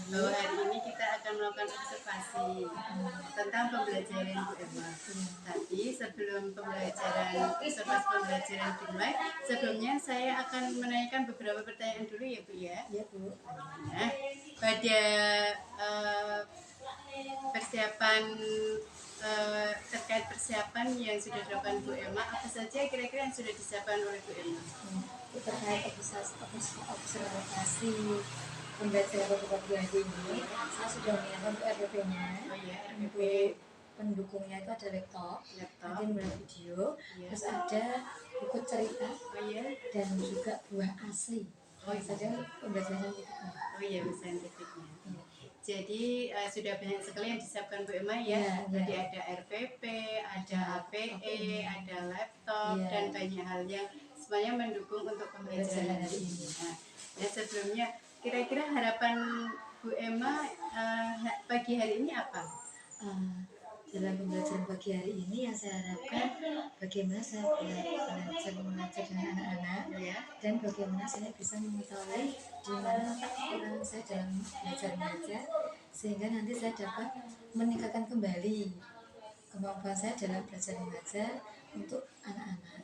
bahwa hari ini kita akan melakukan observasi tentang pembelajaran Bu Emma. Tapi sebelum observasi pembelajaran dimulai, sebelumnya saya akan menanyakan beberapa pertanyaan dulu ya Bu ya. Iya Bu. Nah, pada persiapan terkait persiapan yang sudah dilakukan Bu Emma, apa saja kira-kira yang sudah disiapkan oleh Bu Emma? Terkait observasi pembelajaran beberapa bulan ini, saya sudah menyiapkan untuk RPP-nya. Oh iya, RPP. Untuk pendukungnya itu ada laptop. Nanti mulai video, terus ada buku cerita, dan juga buah asli. Saja pembelajaran titiknya. Oh iya, pembelajaran titiknya. Jadi sudah banyak sekali yang disiapkan Bu Emma ya. Tadi ada RPP, ada APE, ada laptop, dan banyak hal yang semuanya mendukung untuk pembelajaran hari ini. Nah, sebelumnya kira-kira harapan Bu Emma pagi hari ini apa? Dalam pembelajaran pagi hari ini yang saya harapkan bagaimana saya belajar mengajar dengan anak-anak, dan bagaimana saya bisa mengetahui di mana kekurangan saya dalam belajar mengajar, sehingga nanti saya dapat meningkatkan kembali kemampuan saya dalam belajar mengajar untuk anak-anak.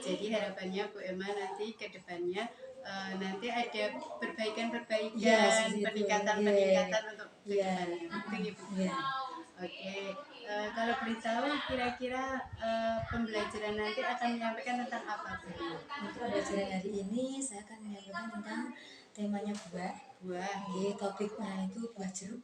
Jadi harapannya Bu Emma nanti ke depannya nanti ada perbaikan-perbaikan, peningkatan untuk ke depannya. Oke, kalau beritahu kira-kira pembelajaran nanti akan menyampaikan tentang apa Bu? Untuk pembelajaran hari ini saya akan menyampaikan tentang temanya buah. Topiknya itu buah jeruk.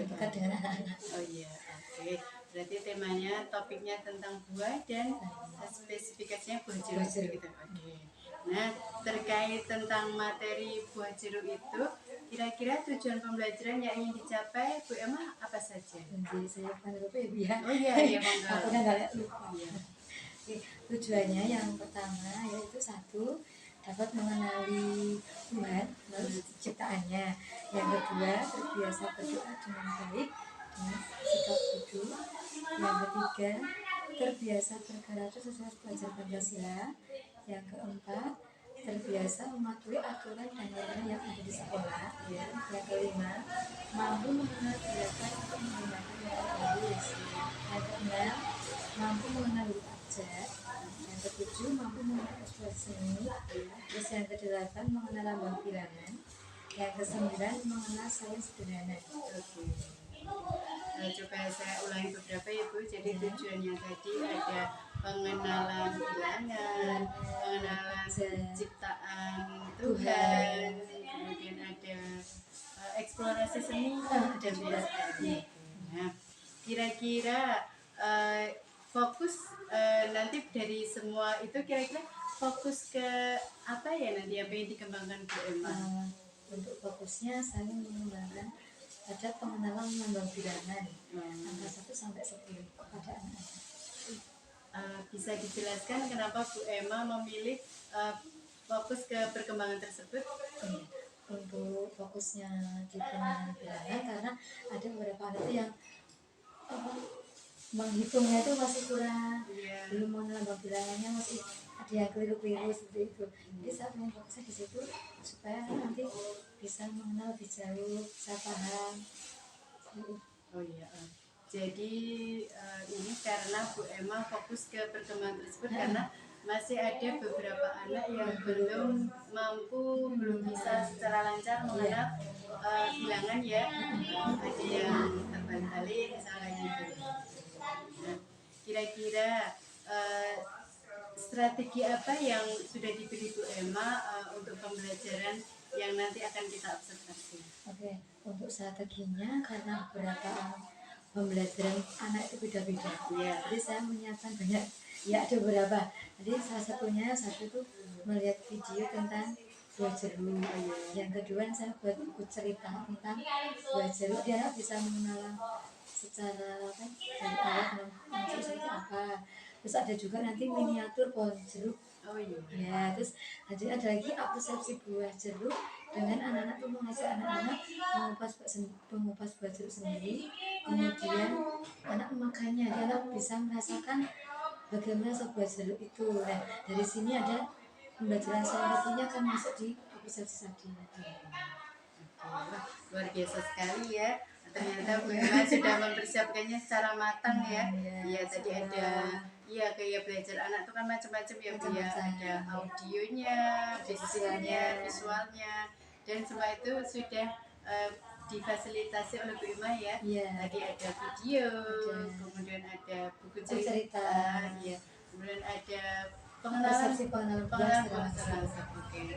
Dekat dengan anak-anak. Oh iya, oke. Berarti temanya, topiknya tentang buah dan spesifikasinya buah jeruk gitu. Oke. Nah, terkait tentang materi buah jeruk itu, kira-kira tujuan pembelajaran yang ingin dicapai Bu Emma apa saja? Jadi saya bukan lupa ya Bu ya. Oh iya, monggo. Aku nggak lupa. Tujuannya yang pertama yaitu satu, dapat mengenali Tuhan melalui ciptaannya. Yang kedua, terbiasa berdoa dengan baik dengan sikap wudhu. Yang ketiga, terbiasa berkarakter sesuai pelajaran Pancasila. Yang keempat, terbiasa mematuhi aturan dan norma yang ada di sekolah. Yang kelima, mampu mengenal gerakan untuk menggunakan metode halus. Yang keenam, mampu mengenal huruf abjad. Yang ketujuh, mampu mengenal ekspresi seni. Terus yang kedelapan, mengenal lambang bilangan. Yang kesembilan, mengenal sains sederhana. Coba saya ulangi beberapa ya Bu. Jadi tujuannya tadi ada pengenalan bilangan, pengenalan ciptaan Tuhan, kemudian ada eksplorasi seni dan biasa. Nah, kira-kira fokus nanti dari semua itu kira-kira fokus ke apa ya nanti yang ingin dikembangkan Bu Emma? Untuk fokusnya saya mengembangkan pada pengenalan lambang bilangan angka 1 sampai 10 pada anak-anak. Bisa dijelaskan kenapa Bu Emma memilih fokus ke perkembangan tersebut? Untuk fokusnya di pengenalan bilangan karena ada beberapa anak yang menghitungnya itu masih kurang, belum mengenal lambang bilangannya, masih ada yang keliru-keliru seperti itu. Jadi saya ingin fokusnya di situ supaya nanti bisa mengenal lebih jauh, bisa paham. Oh iya. Jadi ini karena Bu Emma fokus ke perkembangan tersebut karena masih ada beberapa anak yang belum mampu, belum bisa secara lancar mengenal bilangan ya. Ada yang terbalik misalnya gitu. Nah, kira-kira strategi apa yang sudah diberi Bu Emma untuk pembelajaran yang nanti akan kita observasi? Oke, untuk strateginya karena beberapa pembelajaran anak itu beda-beda. Jadi saya menyiapkan banyak, ada beberapa. Jadi salah satunya itu melihat video tentang buah jeruk. Yang kedua saya buat buku cerita tentang buah jeruk. Dia bisa mengenal secara dari awal masuk seperti apa. Terus ada juga nanti miniatur pohon jeruk. Terus ada lagi apresiasi buah jeruk dengan anak-anak tuh mengajak anak-anak mengupas buah jeruk sendiri. Kemudian anak memakannya, dia anak bisa merasakan bagaimana sebuah jeruk itu. Nah, dari sini ada pembelajaran salah satunya akan masuk di apresiasi tadi. Wah, luar biasa sekali ya. Ternyata Bu Emma sudah mempersiapkannya secara matang ya. Iya, tadi ada kayak belajar anak itu kan macam-macam ya Bu ya. Ada audionya, visualnya, dan semua itu sudah difasilitasi oleh Bu Emma ya. Tadi ada video, kemudian ada buku cerita, ya. Kemudian ada pengenalan puasa. Oke.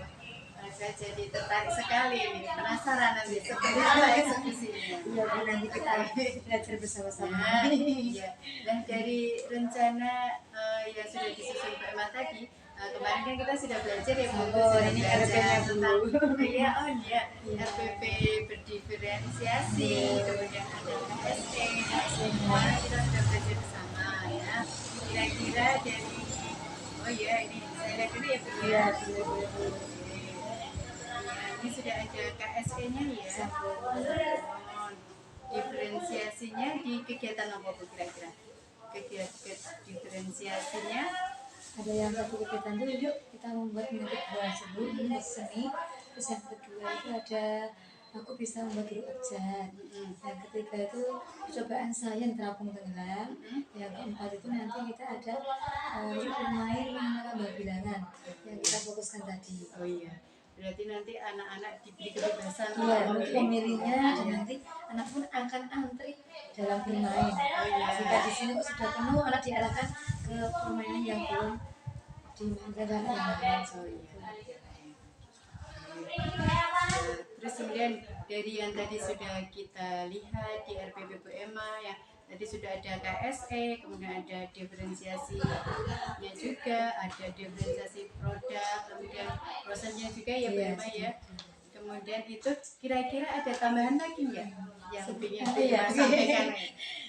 Saya jadi tertarik sekali nih, penasaran nanti seperti apa eksekusinya. Iya Bu, nanti kita belajar bersama-sama. Iya. Dan dari rencana yang sudah disusun Pak Emma tadi, kemarin kan kita sudah belajar ya Bu. Ini RPP-nya tentang RPP berdiferensiasi, kemudian ada KSE. Kemarin kita sudah belajar bersama ya. Kira-kira dari ini saya lihat dulu ya Bu ya. Ini sudah ada KSE-nya ya. Diferensiasinya di kegiatan apa Bu kira-kira? Kegiatan diferensiasinya ada yang satu kegiatan itu yuk kita membuat menutup bahasa sebelum seni. Terus yang kedua itu ada aku bisa membuat huruf abjad. Yang ketiga itu percobaan sains terapung tenggelam. Yang keempat itu nanti kita ada bermain menambah bilangan yang kita fokuskan tadi. Oh iya. Berarti nanti anak-anak diberi kebebasan untuk memilihnya, dan nanti anak pun akan antri dalam bermain. Jika di sini sudah penuh, anak diarahkan ke permainan yang belum dimainkan dan yang lain. Terus kemudian dari yang tadi sudah kita lihat di RPP Bu Emma ya, tadi sudah ada KSE, kemudian ada diferensiasinya juga, ada diferensiasi produk, kemudian prosesnya juga ya Bu Emma ya. Kemudian itu kira-kira ada tambahan lagi ya yang ingin disampaikan?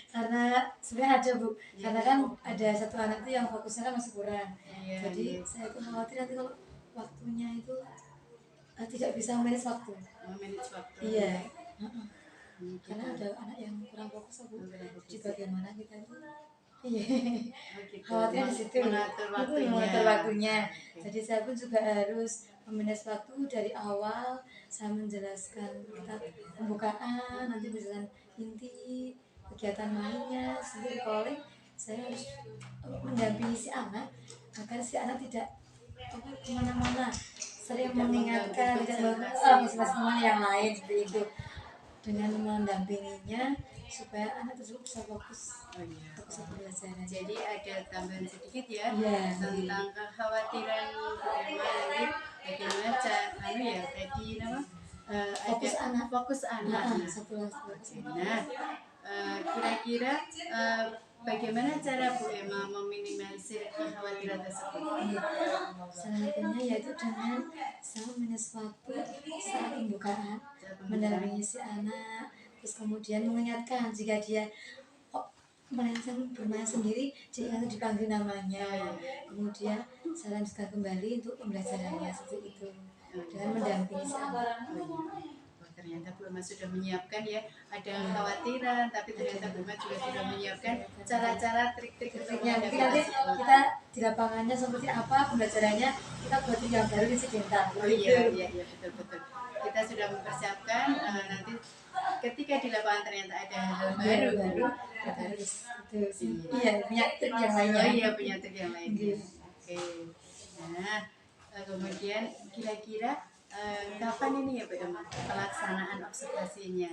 Karena sebenarnya ada Bu, karena kan ada satu anak itu yang fokusnya kan masih kurang. Jadi saya tuh khawatir nanti kalau waktunya itu tidak bisa manage waktu. Iya. Karena ada anak yang kurang fokus Bu. Jadi bagaimana kita itu khawatir di situ mengatur waktunya. Jadi saya pun juga harus memanage waktu dari awal. Saya menjelaskan kita pembukaan, nanti berjalan inti, kegiatan mainnya, sendiri calling. Saya harus mendampingi si anak agar si anak tidak kemana-mana, sering mengingatkan dan masing-masing yang lain seperti itu, dengan mendampinginya supaya anak tersebut bisa fokus belajar. Jadi ada tambahan sedikit ya tentang kekhawatiran bagaimana bagaimana tadi fokus anak. Nah, kira-kira bagaimana cara Bu Emma meminimalisir kekhawatiran tersebut? Salah satunya yaitu dengan saya memanage waktu saat pembukaan, mendampingi si anak, terus kemudian mengingatkan jika dia bermain sendiri, jangan dipanggil namanya. Kemudian saya lanjutkan kembali untuk pembelajarannya seperti itu, dengan mendampingi si anak. Ternyata Bu Emma sudah menyiapkan ya, ada kekhawatiran, tapi ternyata Bu Emma juga sudah menyiapkan cara-cara trik-triknya. Nanti kita di lapangannya seperti apa pembelajarannya, kita buat yang baru insidental. Iya betul. Kita sudah mempersiapkan nanti ketika di lapangan ternyata ada hal baru kita harus punya trik yang lainnya. Punya trik yang lainnya. Oke. Nah, kemudian kira-kira kapan ini ya Bu Emma pelaksanaan observasinya?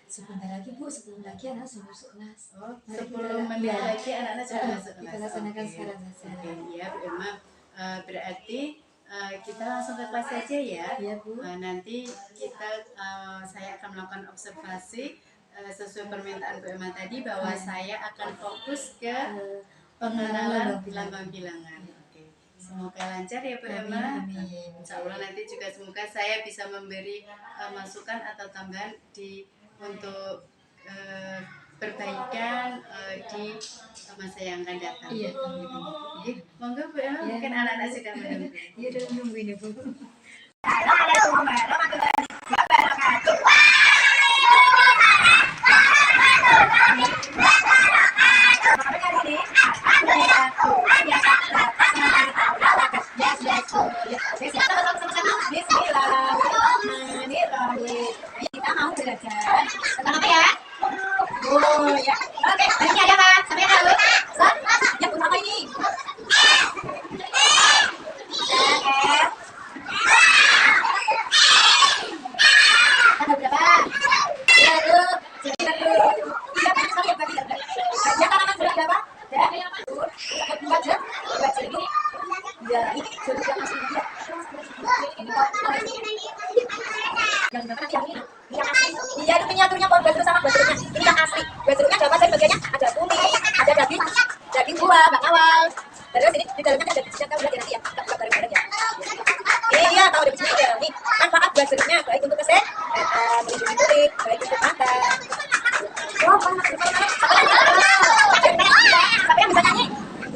Sebentar lagi Bu, sebelum lagi anak sudah masuk kelas. Sebelum menit lagi anak-anak sudah masuk kelas. Kita laksanakan sekarang saja. Iya Bu Emma, berarti kita langsung ke kelas saja ya. Iya Bu. Nanti saya akan melakukan observasi sesuai permintaan Bu Emma tadi bahwa saya akan fokus ke pengenalan lambang bilangan. Semoga lancar ya Bu Emma. Insya Allah nanti juga semoga saya bisa memberi masukan atau tambahan untuk perbaikan di masa yang akan datang. Monggo Bu Emma, mungkin anak-anak sudah menunggu. Iya, sudah menunggu ini Bu. Bismillahirrahmanirrahim. belajar tentang apa ya? Oh ya. Oke, hari ini ada apa? Sampai yang tahu? Yang pertama ini. Tanggal berapa? Ya, itu. Yang tanaman sudah berapa? Ya. Buat jam. Buat jam ini. Ya, ini sudah masih dia. Yang berapa nanti yang ini? Yang asli. Iya, itu miniaturnya pohon batu sama batunya. Ini yang asli. Batunya ada apa saja bagiannya? Ada kulit, ada daging buah, bangawal. Terus ini di dalamnya ada biji tahu nanti ya. Kita buka bareng-bareng ya. Iya, tahu ada biji ya. Nih, manfaat buat jeruknya baik untuk kesehatan, melindungi kulit, baik untuk mata. Wah, panas sekali. Siapa yang bisa nyanyi?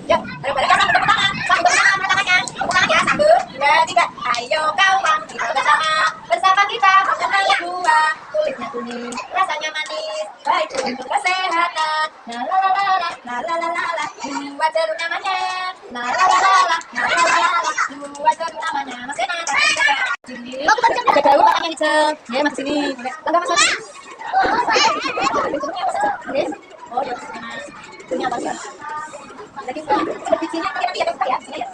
Yuk, bareng-bareng ya, sama tepuk tangan. Sama tepuk tangan, tangannya. Tepuk tangan ya, 1, 2, 3. Ayo kawan, kita bersama kita mengenal buah. Kulitnya kuning, rasanya manis, baik untuk kesehatan. La la la la la la la la la. Buat jeruk namanya. La la la la la la la la la. Buat jeruk namanya. Mas Ena, sini. Ada gaul pakainya hijau. Ya, masuk sini. Boleh. Enggak masuk. Oh, ya, mas. Punya apa sih? Lagi ada bijinya pakai nanti ya, ya. Sini ya.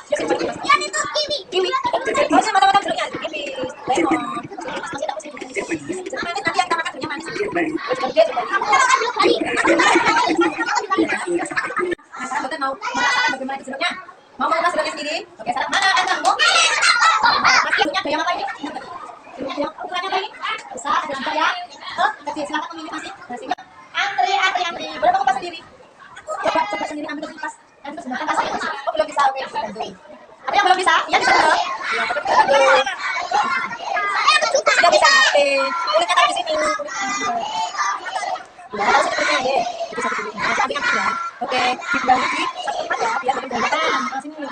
Ya, ya, itu kiwi. Kiwi. Oh, sih macam-macam jeruknya. Kiwi, lemon. Masih tak usah. Manis nanti yang kita makan jeruknya manis. Nah, sekarang Boten mau merasakan bagaimana jeruknya. Mau mencoba jeruknya sendiri? Oke, salah. Mana ada kamu? Mas, jeruknya ada yang apa ini? Yang ukurannya apa ini? Besar, ada juga ya. Oh, kecil. Silakan memilih masih. Antri. Boleh kamu pas sendiri? Coba sendiri ambil kipas. Nanti terus makan kasih. Oh, belum bisa. Oke, bisa bantu. Ada yang belum bisa? Iya, bisa dulu. Ya, sudah bisa. Oke. Kulitnya taruh di sini. Ya, taruh sepertinya ya. Itu satu sini. Nanti ambil yang ya. Oke, dibagi di satu tempat ya, biar lebih banyak. Sini.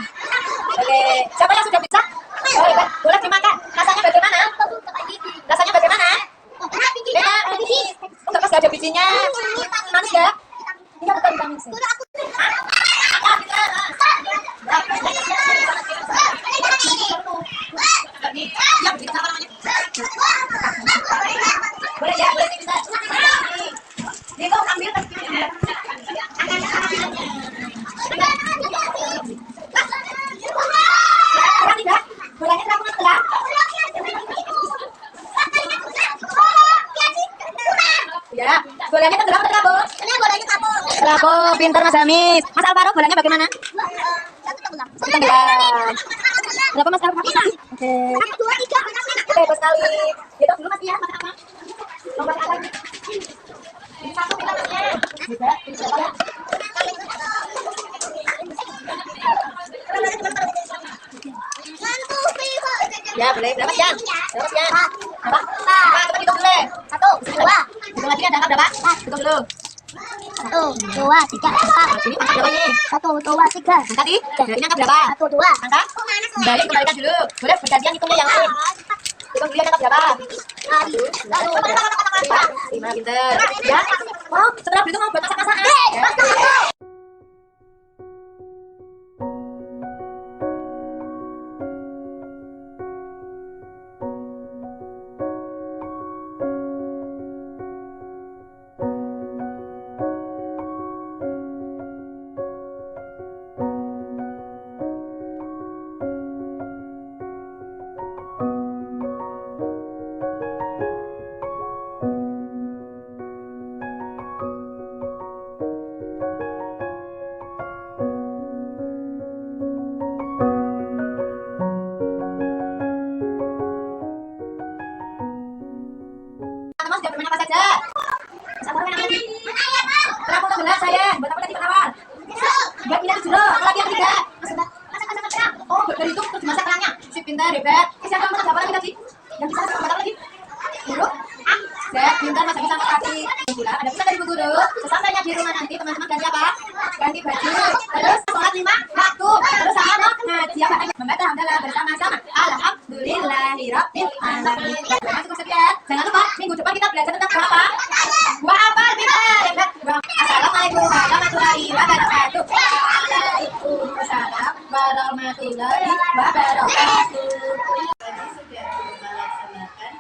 Oke, siapa yang sudah bisa? Oh, hebat. Boleh dimakan. Rasanya bagaimana? Rasanya bagaimana? Enak, manis. Enggak pas ada bijinya. Manis ya? Iya, betul vitamin C. Boleh ya, boleh bisa. Nih, kau ambil bolanya terapung sebelah. Ya, bolanya terapung terapung. Bolanya terapung. Terapung, pintar Mas Hamis. Mas Alvaro, bolanya bagaimana? Tenggelam. Berapa Mas Alvaro? Oke. 1, 2, 3. Oke, bagus sekali. Gitu dulu Mas ya, makan apa? Mau makan apa ini? Ini satu pintarnya. Juga, ini siapa? Ya, boleh. Berapa Sian? Berapa Sian? Berapa? Coba hitung dulu. 1, 2. Hitung lagi ada angka berapa? Hitung dulu. 1, 2, 3, 4. Ini angka berapa ini? 1, 2, 3. Angka di? Ini angka berapa? 1, 2. Angka? Kembalikan dulu. Boleh bergantian hitungnya yang lain. Hitung dulu angka berapa? 5, pinter. Ya. Oh, setelah itu mau buat masak-masakan. Mas, dia bermain apa saja? Mas Alvaro main apa lagi? Terapung tenggelam saya. Buat apa tadi penawar? Buat pindah ke jeruk. Lagi yang ketiga. Masak. Oh, dari itu terus dimasak kerangnya. Si pintar, hebat. Siapa yang masak apa lagi tadi? Yang bisa masak apa lagi? Buruk? Zed, pintar masak bisa makasih. Gula, ada pesan dari Bu Guru. Sesampainya di rumah nanti teman-teman ganti apa? Ganti baju. Terus sholat 5 waktu. Terus sama mau ngaji apa? Membaca hamdalah bersama-sama. Alhamdulillahirabbil alamin. Masuk kesekian. Jangan lupa minggu depan kita belajar tentang buah apa? Buah apa? Pintar. Assalamualaikum warahmatullahi wabarakatuh. Waalaikumsalam warahmatullahi wabarakatuh. Tadi sudah melaksanakan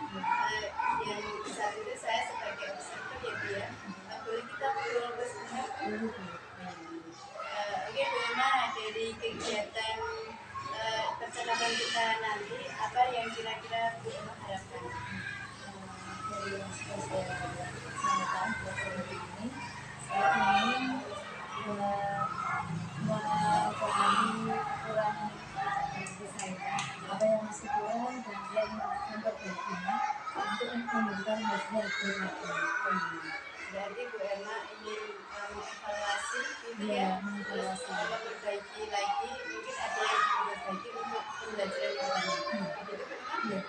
untuk memberikan hasil yang baik. Berarti Bu Emma ingin mengevaluasi gitu Iya, ya, terus mengevaluasi. memperbaiki lagi, mungkin ada yang diperbaiki untuk pembelajaran yang depannya. Gitu Bu Emma? Iya.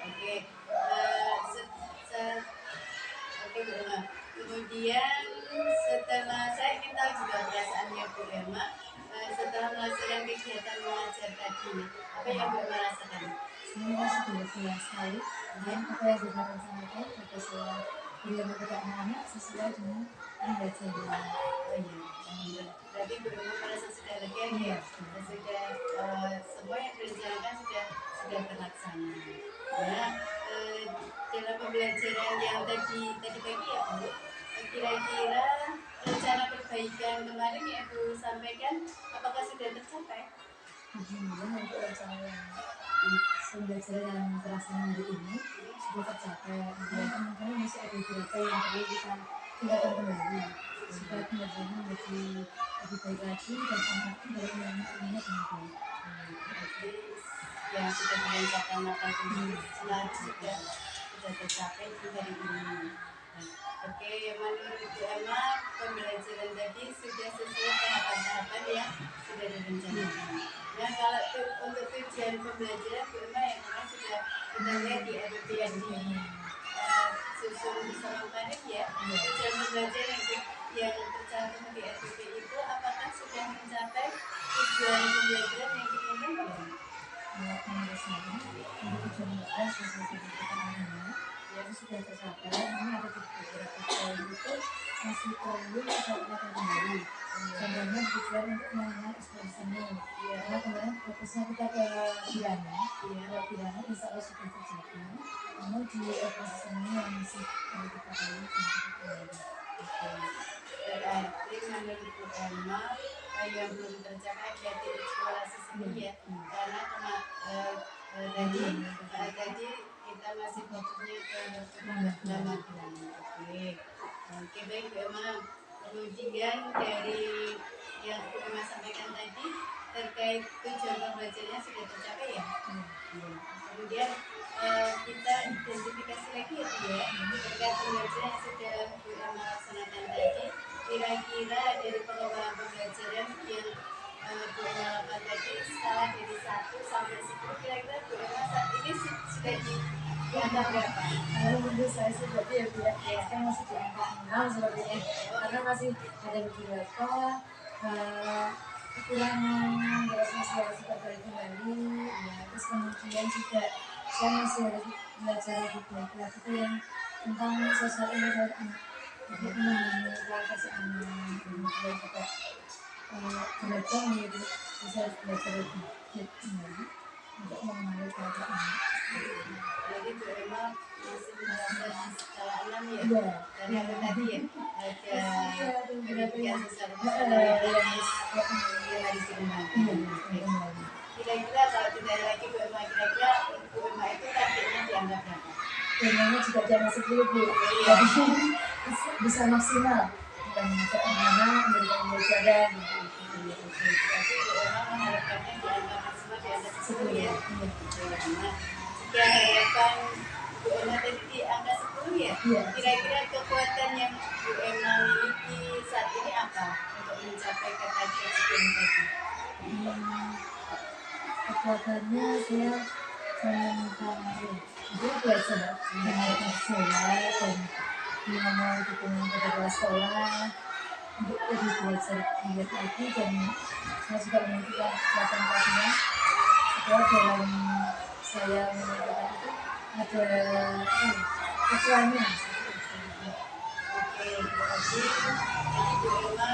Oke. Oke Bu Emma. Kemudian setelah saya ingin tahu juga perasaannya Bu Emma setelah melaksanakan kegiatan mengajar tadi, apa yang Bu Emma rasakan? Saya merasa bahagia sekali dengan apa yang sudah rencanakan pada saya bila kepada anak-anak sesuai dengan pembelajaran. Oh iya, berarti Bu Emma merasa sudah lega ya, sudah semua yang direncanakan sudah terlaksana. Nah, dalam pembelajaran yang tadi pagi ya Bu, kira-kira rencana perbaikan kemarin yang Ibu sampaikan, apakah sudah tercapai? Alhamdulillah untuk rencana yang pembelajaran yang terlaksana hari ini sudah tercapai. Dan kemungkinan masih ada beberapa yang perlu kita tingkatkan kembali supaya pembelajarannya menjadi lebih baik lagi dan anak pun dalam mengambil dengan baik. Berarti yang sudah direncanakan makan sendiri sudah tercapai di hari ini. Oke, menurut Bu Emma pembelajaran tadi sudah sesuai tahapan-tahapan yang sudah direncanakan. Nah, kalau untuk tujuan pembelajaran Bu Emma yang kemarin sudah kita lihat di RPP yang susun bersama kemarin ya, tujuan pembelajaran yang tercantum di RPP itu apakah sudah mencapai tujuan pembelajaran yang diinginkan? Menurut saya, untuk tujuan mereka sesuai dengan anak-anak yang sudah tercapai. Namun ada beberapa poin itu masih perlu kita ingatkan kembali. Contohnya tujuan untuk mengenal SPM seni. Karena kemarin fokusnya kita ke Kirana. Kalau Kirana insya Allah sudah tercapai. Namun di operasi seni yang masih perlu kita kembali. Berarti menurut Bu Emma yang belum tercapai berarti eksplorasi seni ya, karena tadi kita masih fokusnya ke nama Oke, baik Bu Emma. Kemudian dari yang Bu Emma sampaikan tadi terkait tujuan pembelajarannya sudah tercapai ya. Kemudian kita identifikasi lagi ya Bu ya, terkait pembelajaran yang sudah Bu Emma laksanakan tadi. Kira-kira dari pengembangan pembelajaran yang Bu Emma lakukan tadi skala dari 1 sampai 10, kira-kira Bu Emma saat ini sudah di angka berapa? Kalau menurut saya sih berarti ya Bu ya, saya masih di angka 6 sepertinya. Karena masih ada beberapa kekurangan dari sosialisasi terkait kembali ya. Terus kemudian juga saya masih harus belajar lebih baik lagi tuh yang tentang sosial anak, jadi memahami kualitas anak, kemudian juga belajar menjadi bisa belajar lebih baik kembali untuk mengenali kualitas anak. Jadi Bu Emma masih merasa di skala 6 ya? Iya. Karena tadi ya ada pendidikan sosial yang harus dikembangkan. Kira-kira kalau tidak lagi Bu Emma, kira-kira Bu Emma itu targetnya dianggap berapa? Temanya juga jangan 10 Bu, jadi bisa maksimal bukan mengajak anak-anak memberikan pembelajaran Berarti Bu Emma mengharapkannya dianggap maksimal dianggap 10 ya? Nah, jika harapan Bu Emma tadi di angka 10 ya? Kira-kira kekuatan yang Bu Emma miliki saat ini apa untuk mencapai ketarget tadi? kekuatannya saya menemukan dia belajar mengenalkan saya dan gimana dukungan kepada sekolah untuk lebih belajar giat lagi, dan saya juga memiliki kekuatan pastinya bahwa dalam saya menentukan itu ada kesuanya. Oke, berarti tadi Bu Emma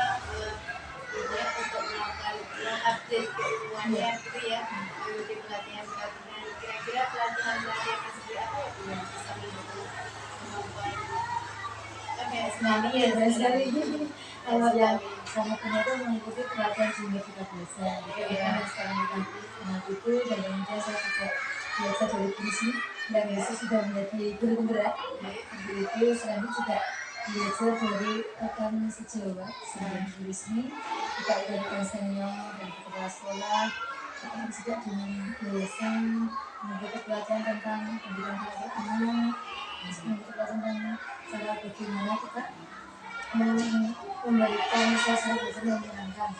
punya untuk melakukan mengupdate keilmuannya gitu ya, mengikuti pelatihan-pelatihan. Kira-kira pelatihan-pelatihan seperti apa ya Bu yang bisa mendukung kemampuan banyak sekali Kalau yang sama punya itu mengikuti pelatihan sehingga kita belajar yang sekarang kita itu, dan kemudian saya juga belajar dari puisi dan itu sudah menjadi guru penggerak itu. Selanjutnya juga belajar dari rekan sejawat sebelum turisme juga rekan senior dari kepala sekolah, juga dengan yayasan mengikuti pelatihan tentang pendidikan anak bagaimana kita memberikan suasana belajar yang menyenangkan.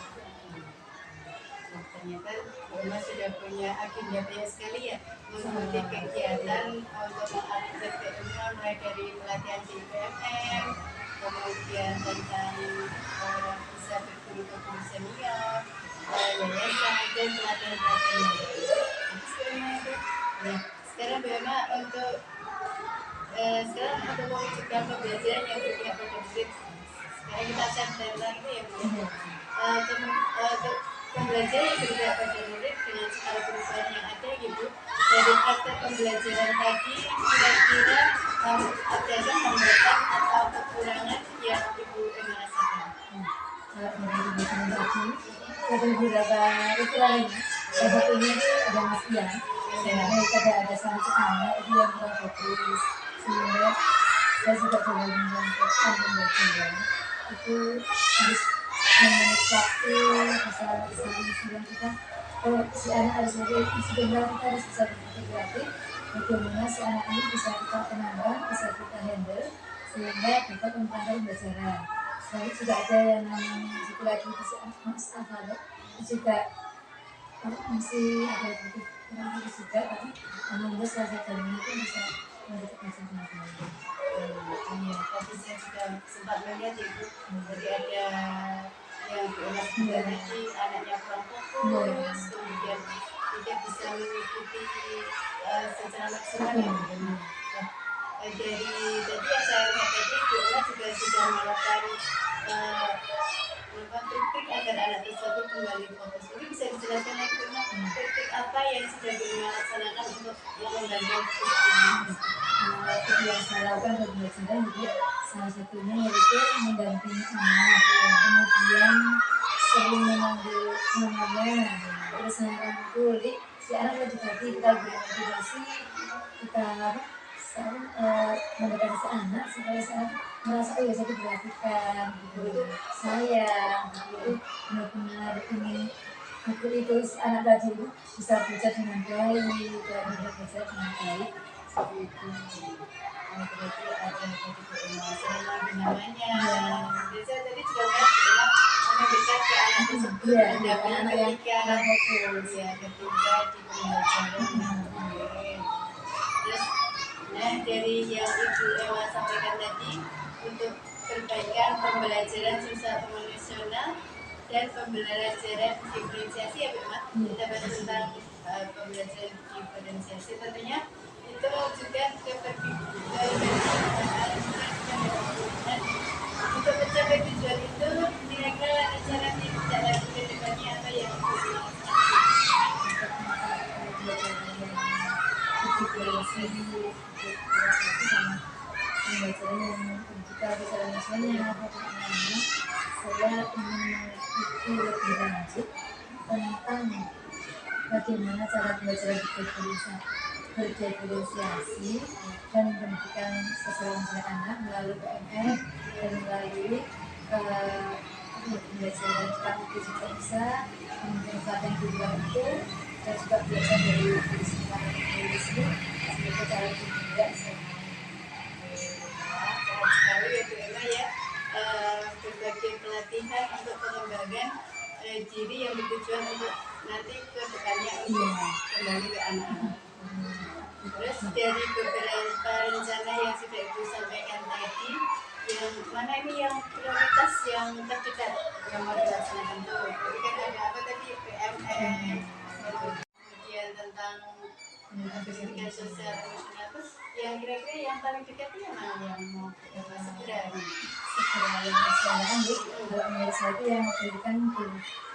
Nah, ternyata Mama sudah punya agenda banyak sekali ya mengikuti kegiatan untuk mengupgrade keilmuan mulai dari pelatihan di UMM, kemudian tentang bisa berguru ke guru senior, yayasan dan pelatihan-pelatihan lain. Ya, sekarang Mama untuk sekarang untuk mewujudkan pembelajaran yang berpihak pada murid. Sekarang kita akan tentang itu ya Bu. Untuk pembelajaran yang berpihak pada murid dengan skala perubahan yang ada gitu dari praktek pembelajaran tadi kira-kira ada hambatan atau kekurangan yang Ibu rasakan? Kalau dari pembelajaran tadi ada beberapa itu lain. Salah satunya itu ada Mas Ian. Sebenarnya ada satu anak itu yang kurang fokus, sehingga saya juga coba menyampaikan pembelajaran itu harus memanage waktu, bisa sering kita si anak harus sebenarnya kita harus bisa berpikir kreatif bagaimana si anak ini bisa kita tenangkan, bisa kita handle sehingga dapat memenangkan pembelajaran. Selalu juga ada yang namanya satu lagi si Mas Alvaro juga masih ada butuh kurang juga tapi alhamdulillah salah satu itu bisa mendapat pelajaran baik. Iya, tadi saya juga sempat melihat Ibu, jadi ada yang diulas tadi anaknya kurang fokus, kemudian tidak bisa mengikuti secara maksimal ya. Dari tadi yang saya lihat tadi diulas juga sudah melakukan trik-trik agar anak tersebut kembali fokus. Mungkin bisa dijelaskan lagi trik-trik apa yang sudah dilaksanakan untuk membantu fokus anak? Itu yang saya lakukan pembelajaran juga salah satunya yaitu mendampingi anak, kemudian sering memanggil namanya, terus merangkul. Jadi si anak wajib hati kita beri motivasi, kita mendekati si anak supaya si anak merasa oh ya saya diperhatikan, itu sayang, itu benar-benar ingin itu si anak tadi itu bisa belajar dengan baik, belajar dengan baik. Seperti itu. Berarti ada tadi namanya. Biasa tadi juga kan mendekat ke anak tersebut mendampingi ketika fokus ya ketika di pembelajaran. Terus, nah dari yang Ibu Ewa sampaikan tadi untuk perbaikan pembelajaran sosial emosional dan pembelajaran diferensiasi ya Bu Mat. Kita bahas tentang pembelajaran diferensiasi tentunya itu juga untuk mencapai tujuan itu kira-kira cara tidak lagi ke depannya apa yang pembelajaran yang digital secara nasional saya ingin mengikuti lebih lanjut tentang bagaimana cara belajar berdiferensiasi dan pendidikan sosial anak melalui PMR dan melalui pembelajaran strategi bisa memanfaatkan kedua itu dan juga belajar dari diri sendiri sebagai cara tidak sekali ya Bu Emma ya berbagai pelatihan untuk pengembangan diri yang bertujuan untuk nanti ke depannya kembali ke anak-anak. Terus dari beberapa rencana yang sudah Ibu sampaikan tadi, yang mana ini yang prioritas yang terdekat yang mau dilaksanakan tuh? Jadi kan ada apa tadi PMN, kemudian tentang pendidikan sosial emosional, terus yang kira-kira yang paling dekat itu yang mana yang mau segera yang dilaksanakan kalau menurut saya itu yang pendidikan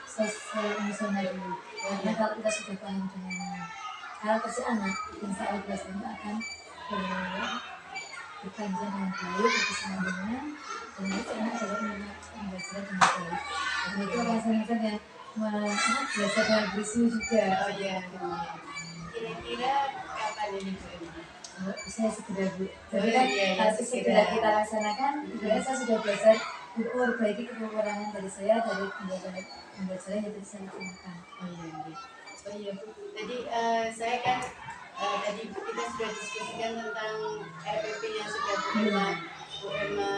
sosial emosional dulu karena kalau kita sudah paham dengan hal si anak insya Allah belajarnya akan berpanjang dengan baik berkesinambungan dan itu anak dapat menerima pembelajaran dengan baik dan itu rasanya ya belajar dengan berismu juga. Oh iya, kira-kira kapan ini Bu Emma? Saya segera Bu. Jadi kan harus segera kita laksanakan. Saya sudah belajar untuk memperbaiki kekurangan dari saya dari pembelajaran yang tadi saya lakukan. Oh iya Bu. Jadi saya kan tadi kita sudah diskusikan tentang RPP yang sudah Bu Emma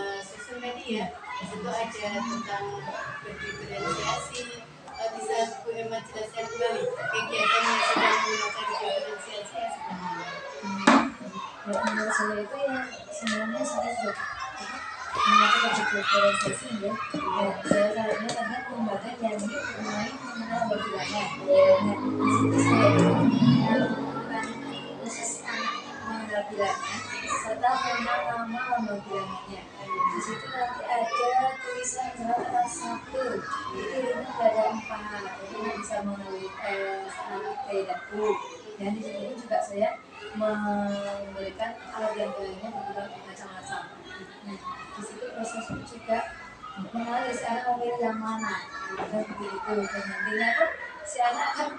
ya, itu ada tentang berdiferensiasi. Bisa Bu Emma jelaskan kembali kegiatan yang sedang menggunakan diferensiasi yang sebenarnya? Ya, menurut saya itu ya sebenarnya saya sudah mengatur diferensiasi ya. Saya caranya karena mengembangkan yang ini mulai mengenal bagaimana. Nah, di situ saya melakukan khusus anak mengenal bilangan serta mengenal nama lambang bilangannya. Di situ nanti ada tulisan misalnya satu itu ini ada 4, jadi bisa mengenali A dan U. Dan di sini juga saya memberikan alat yang lainnya bermacam-macam. Nah, di situ prosesnya juga mengenali si anak memilih yang mana, dan begitu. Dan nantinya pun si anak akan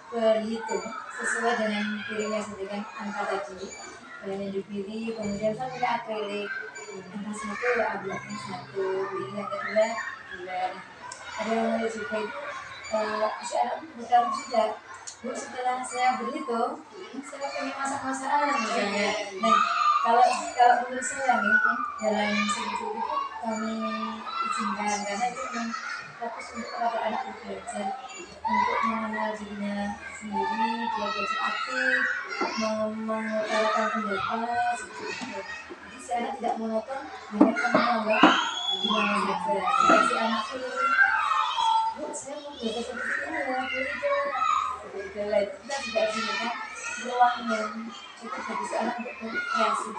berhitung sesuai dengan pilihnya dengan angka tadi. Yang dipilih, kemudian saya pilih akrilik angka 1, ambilnya 1, pilih yang kedua 2. Ada yang mulai juga itu si anak bertaruh juga, Bu, setelah saya berhitung saya pengen masak-masakan misalnya. Nah, kalau menurut saya nih dalam segitu itu kami izinkan karena itu memang fokus untuk anak belajar untuk mengenal dirinya sendiri, dia belajar aktif, mengutarakan pendapat seperti itu. Jadi si anak tidak monoton hanya menambah gimana saja. Jika si anak pun, Bu, saya mau belajar seperti ini ya, boleh dong. Seperti itu, kita juga diberikan ruang yang cukup bagi si anak untuk berkreasi.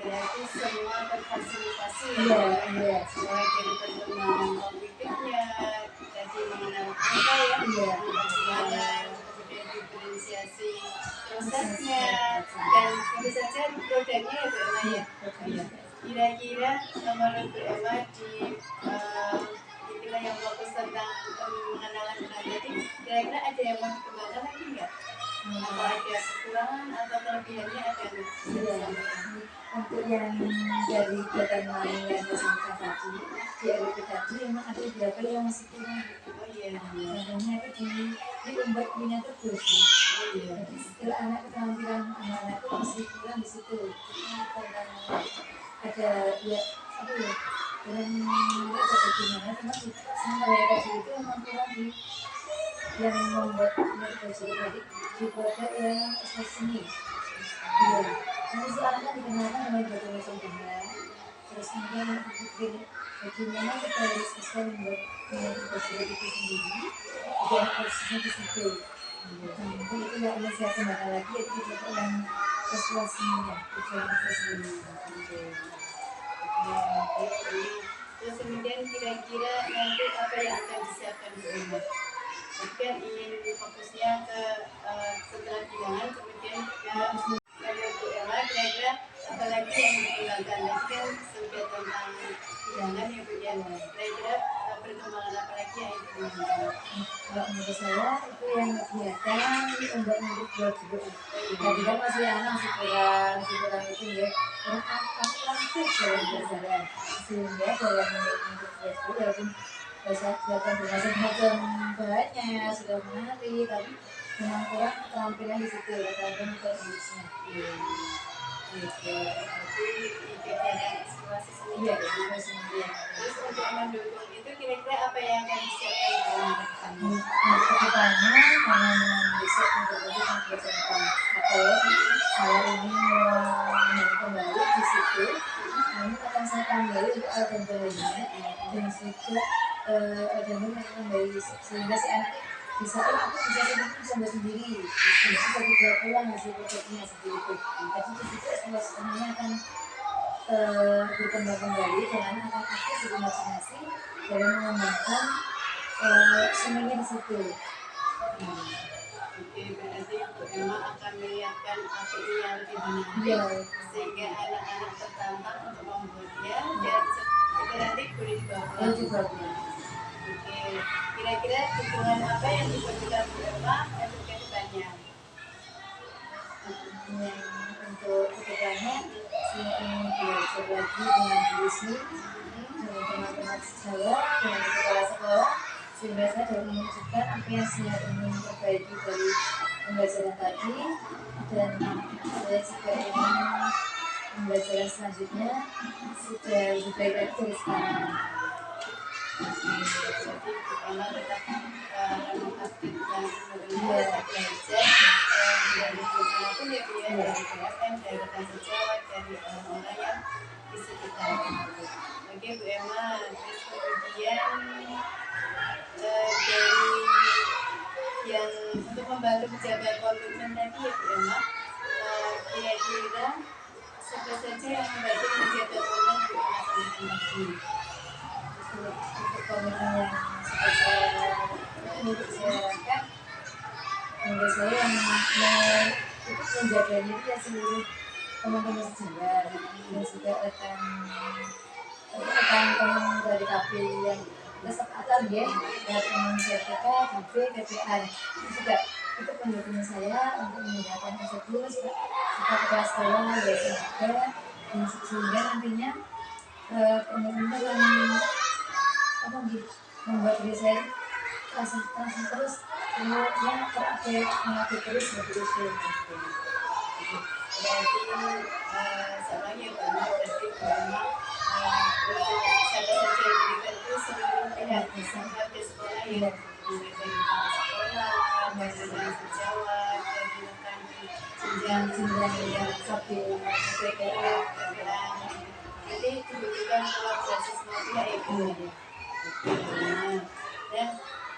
Berarti semua terfasilitasi Iya, ya, mulai dari perkembangan kognitifnya, tadi mengenal angka ya, bilangan, kemudian diferensiasi prosesnya, dan tentu saja produknya ya Bu Emma ya. Kira-kira menurut Bu Emma di istilah yang fokus tentang pengenalan angka tadi, kira-kira ada yang mau dikembangkan lagi nggak? Apa ada kekurangan atau kelebihannya ada nggak? Untuk yang dari kegiatan lain yang disampaikan tadi di RWP tadi memang ada beberapa yang masih kurang. Oh iya. Contohnya itu di umbat miniatur terus. Jadi skill anak, keterampilan anak-anak itu masih kurang di situ. Karena ada ya apa ya dengan mereka bagaimana cuma sementara tadi itu memang kurang di yang membuat mereka jadi dibuat yang seni. Iya, nanti si anak kan dikenalkan dengan bahasa Indonesia, terus kemudian berpikir bagaimana kita harus bisa membuat bahasa itu sendiri, dan harusnya di situ. Nanti itu yang ingin saya kembangkan lagi yaitu juga yang persuasinya, tujuan persuasinya. Terus kemudian kira-kira nanti apa yang akan disiapkan di rumah? Kan ingin fokusnya ke setelah bilangan kemudian ke Bu Emma, kira-kira apa lagi yang dikembangkan? Tadi kan sudah tentang bilangan ya Bu ya. Kira-kira perkembangan apa lagi yang dikembangkan? Kalau menurut saya itu yang kelihatan untuk buat juga. Tadi kan masih anak masih kurang itu ya. Karena aktif dalam belajar sehingga dalam untuk Facebook walaupun bahasa kelihatan bermacam-macam banyak sudah menarik tapi memang kurang keterampilan di situ keterampilan metodologisnya. Gitu. Jadi kegiatan eksplorasi seni. Iya, eksplorasi seni. Terus untuk mendukung itu kira-kira apa yang akan disiapkan di rumah depannya? Kedepannya karena besok untuk mempersiapkan atau saya ini mau kembali di situ, kami akan saya kembali untuk alat lainnya dan juga ada yang kembali sehingga si anak bisa aku bisa sendiri bisa dibawa pulang hasil produknya seperti itu. Jadi di situ semuanya akan berkembang kembali dan anak akan aktif berimajinasi dalam mengembangkan seninya di situ. Oke, berarti Bu Emma akan menyiapkan API yang lebih menarik sehingga anak-anak tertantang untuk membuatnya dan itu nanti boleh dibawa pulang. Oke, kira-kira dukungan apa yang diperlukan Bu Emma untuk ke depannya? Untuk kedepannya saya ingin belajar lagi dengan Disney dengan teman-teman sejawat dengan kepala sekolah sehingga saya dapat menunjukkan apa yang saya ingin perbaiki dari pembelajaran tadi dan saya juga ingin pembelajaran selanjutnya sudah lebih baik lagi dari sekarang. Jadi pertama tetap mengaktifkan sebenarnya Iya. belajar dari dimanapun ya Bu ya, dari BFM, dari rekan sejawat, dari orang-orang yang di sekitar. Oke Bu Emma, terus kemudian dari yang untuk membantu menjaga komitmen tadi ya Bu Emma, kira-kira siapa saja yang membantu menjaga komitmen Bu Emma sampaikan tadi? Untuk komitmen yang sudah saya bicarakan, menurut saya yang ikut menjaganya itu ya seluruh teman-teman sejawat dan juga rekan-teman dari KP yang kesepakatan ya, dari teman CPK, KP, KPA itu juga itu pendukung saya untuk menegakkan tersebut juga kepada sekolah ya juga, dan sehingga nantinya teman-teman akan membuat diri saya terasa terus yang terupdate terus begitu. Berarti sebenarnya berarti memang untuk siapa saja yang terlibat itu seluruh pihak sampai ke sekolah ya, mulai dari kepala sekolah, dari rekan sejawat, dari rekan jenjang yang KP, PPA, PPA. Jadi dibutuhkan kolaborasi semua pihak ya Bu. Nah, dan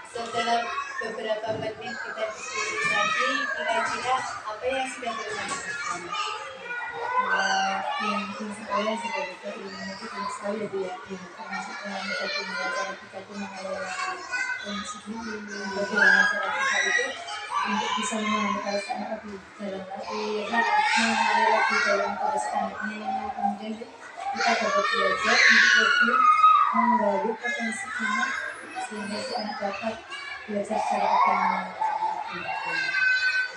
setelah beberapa menit kita diskusi tadi, kira-kira apa yang sudah berlakukan? yang saya sebagai ilmu itu banyak sekali ya Bu ya, termasuk dengan bagaimana cara kita itu mengelola kondisi diri, bagaimana cara kita itu untuk bisa memahami perasaan lebih dalam lagi, ya kan, mengenali lebih dalam perasaannya, kemudian kita dapat belajar untuk lebih menggali potensi anak sehingga si anak dapat belajar secara optimal.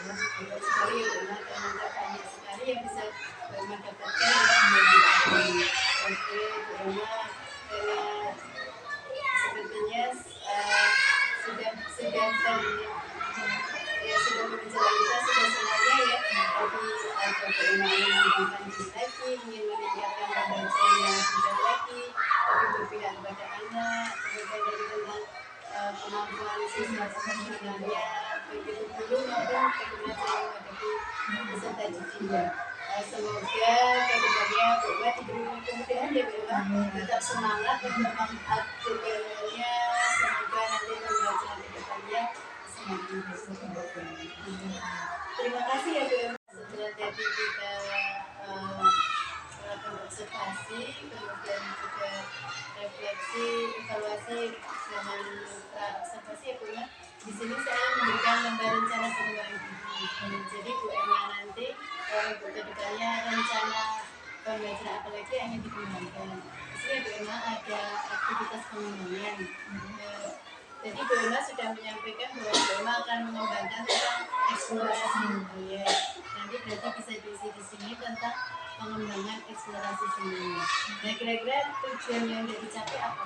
Banyak sekali ya Bu, ternyata banyak sekali yang bisa Bema dapatkan ya melalui Oke Bu Emma, karena sepertinya sudah ya sudah menjelang kita sudah semuanya ya. Tadi ada Bu Emma yang mengembangkan diri lagi, ingin meningkatkan pembelajaran yang sudah lagi, tapi berpihak kepada anak, kemudian dari tentang kemampuan siswa sebenarnya begitu dulu maupun bagaimana cara menghadapi peserta didik. Semoga kedepannya Bu Emma diberi kemudahan ya Bu Emma, tetap semangat untuk mengaktifkannya. Semoga nanti pembelajaran kedepannya semakin bersemangat. Terima kasih ya Bu Emma. Setelah tadi kita melakukan observasi, kemudian juga refleksi, evaluasi dengan observasi ya Bu Emma. Di sini saya memberikan lembar rencana pengembangan diri. Jadi Bu Emma nanti untuk kedepannya rencana pembelajaran apa lagi yang ingin dikembangkan. Di sini Bu Emma ada aktivitas pengembangan. Jadi Bu Emma sudah menyampaikan bahwa Bu Emma akan mengembangkan tentang eksplorasi budaya. Nanti berarti bisa diisi di sini tentang pengembangan eksplorasi seni. Nah kira-kira tujuan yang sudah dicapai apa?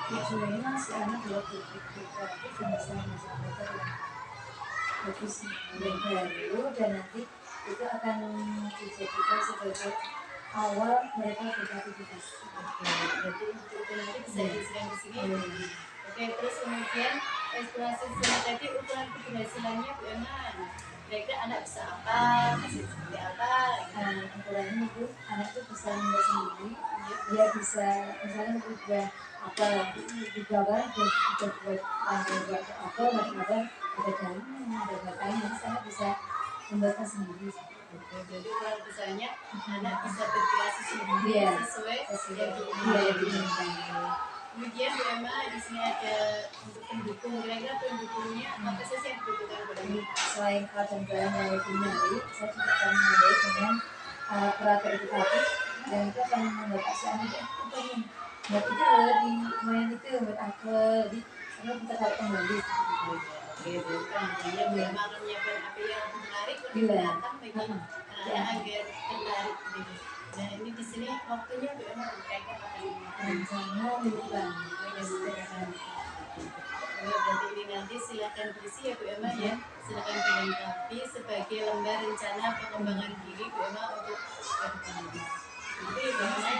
Tujuannya masih anak lebih kreatif dan bisa menghasilkan mereka yang bagus yang baru, dan nanti itu akan dijadikan sebagai awal mereka beraktivitas. Berarti itu nanti bisa diisikan di sini. Oke, terus kemudian eksplorasi seni tadi ukuran keberhasilannya Bu Emma. Kira-kira anak bisa apa, masih seperti apa? Ukurannya itu anak itu bisa membuat sendiri, dia bisa misalnya udah apa di gambar udah buat buat apa ada daunnya, ada batangnya, saya bisa membuatnya sendiri. Jadi ukuran besarnya anak bisa berkreasi sendiri sesuai yang diinginkan. Kemudian Bu Emma di sini ada untuk pendukung, kira-kira pendukungnya apa saja yang dibutuhkan Bu Emma? Selain alat dan barang yang lebih menarik, saya juga akan memulai dengan operator edukatif, dan itu akan membuat si anak itu buat itu lebih main itu buat apa, jadi karena kita tarik kembali. Oke, bukan hanya Bu Emma akan menyiapkan apa yang lebih menarik, lebih menantang bagi anak agar tertarik gitu. Nah ini di sini waktunya Bu Emma berkaitan apa ini? Rencana mingguan. Berarti ini nanti silakan berisi ya Bu Emma ya, silakan dilengkapi sebagai lembar rencana pengembangan diri Bu Emma untuk bisa ketemu. Nanti bahas